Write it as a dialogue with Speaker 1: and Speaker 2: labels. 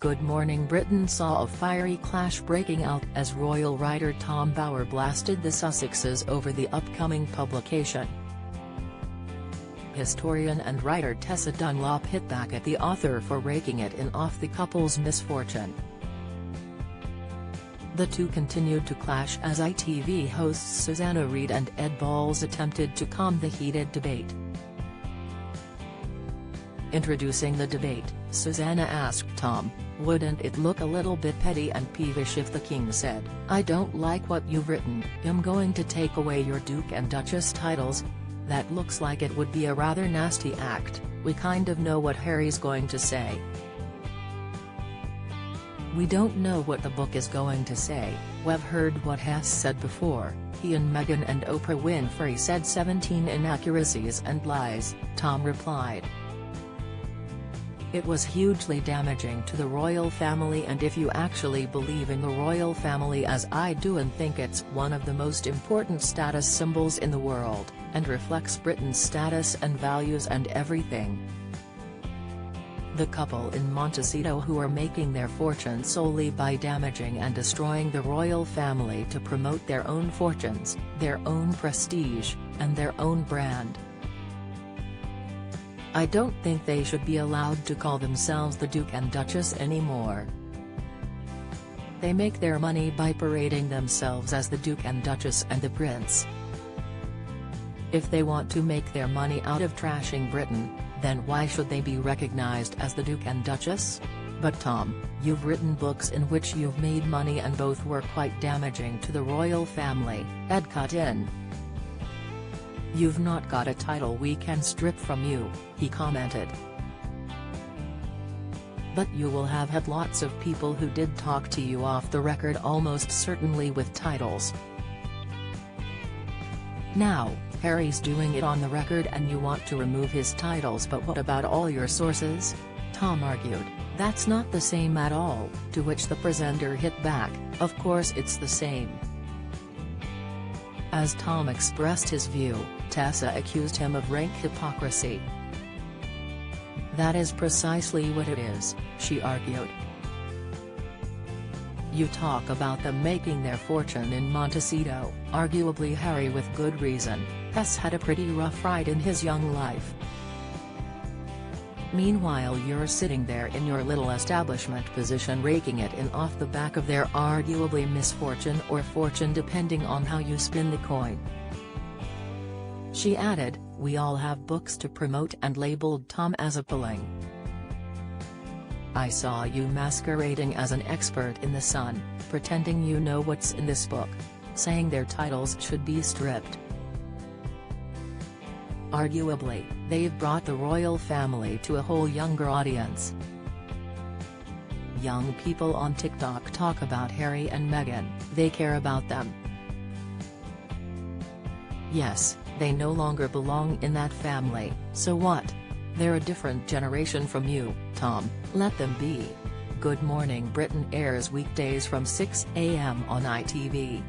Speaker 1: Good Morning Britain saw a fiery clash breaking out as royal writer Tom Bower blasted the Sussexes over the upcoming publication. Historian and writer Tessa Dunlop hit back at the author for raking it in off the couple's misfortune. The two continued to clash as ITV hosts Susanna Reid and Ed Balls attempted to calm the heated debate. Introducing the debate, Susanna asked Tom, "Wouldn't it look a little bit petty and peevish if the king said, 'I don't like what you've written, I'm going to take away your Duke and Duchess titles'? That looks like it would be a rather nasty act. We kind of know what Harry's going to say. We don't know what the book is going to say. We've heard what Hess said before. He and Meghan and Oprah Winfrey said 17 inaccuracies and lies," Tom replied. "It was hugely damaging to the royal family, and if you actually believe in the royal family as I do and think it's one of the most important status symbols in the world, and reflects Britain's status and values and everything." The couple in Montecito, who are making their fortune solely by damaging and destroying the royal family to promote their own fortunes, their own prestige, and their own brand. "I don't think they should be allowed to call themselves the Duke and Duchess anymore. They make their money by parading themselves as the Duke and Duchess and the Prince. If they want to make their money out of trashing Britain, then why should they be recognized as the Duke and Duchess? But Tom, you've written books in which you've made money and both were quite damaging to the royal family," Ed cut in. "You've not got a title we can strip from you," he commented. "But you will have had lots of people who did talk to you off the record, almost certainly with titles. Now, Harry's doing it on the record and you want to remove his titles, but what about all your sources?" Tom argued. "That's not the same at all," to which the presenter hit back, "Of course it's the same." As Tom expressed his view, Tessa accused him of rank hypocrisy. "That is precisely what it is," she argued. "You talk about them making their fortune in Montecito, arguably Harry with good reason. Hess had a pretty rough ride in his young life. Meanwhile you're sitting there in your little establishment position raking it in off the back of their arguably misfortune or fortune depending on how you spin the coin." She added, "We all have books to promote," and labeled Tom as appalling. "I saw you masquerading as an expert in The Sun, pretending you know what's in this book, saying their titles should be stripped. Arguably, they've brought the royal family to a whole younger audience. Young people on TikTok talk about Harry and Meghan, they care about them. Yes, they no longer belong in that family, so what? They're a different generation from you, Tom, let them be." Good Morning Britain airs weekdays from 6 a.m. on ITV.